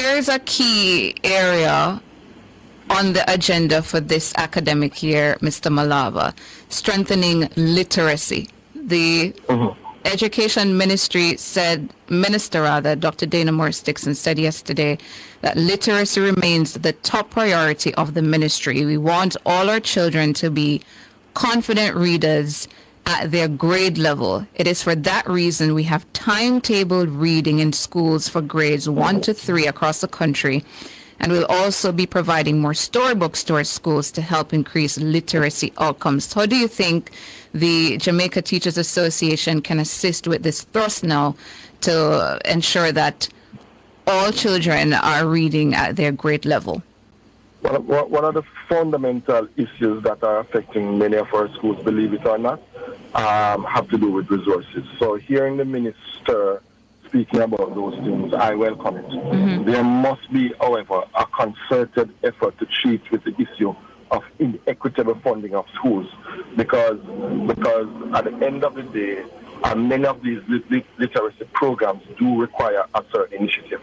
there's a key area on the agenda for this academic year, Mr. Malava, strengthening literacy. The Education Minister, Dr. Dana Morris Dixon, said yesterday that literacy remains the top priority of the ministry. We want all our children to be confident readers at their grade level. It is for that reason we have timetabled reading in schools for grades 1 to 3 across the country. And we'll also be providing more storybooks to our schools to help increase literacy outcomes. How do you think the Jamaica Teachers Association can assist with this thrust now to ensure that all children are reading at their grade level? One of the fundamental issues that are affecting many of our schools, believe it or not, have to do with resources. So hearing the minister speaking about those things, I welcome it. There must be, however, a concerted effort to treat with the issue of inequitable funding of schools, because at the end of the day, many of these literacy programs do require a certain initiative.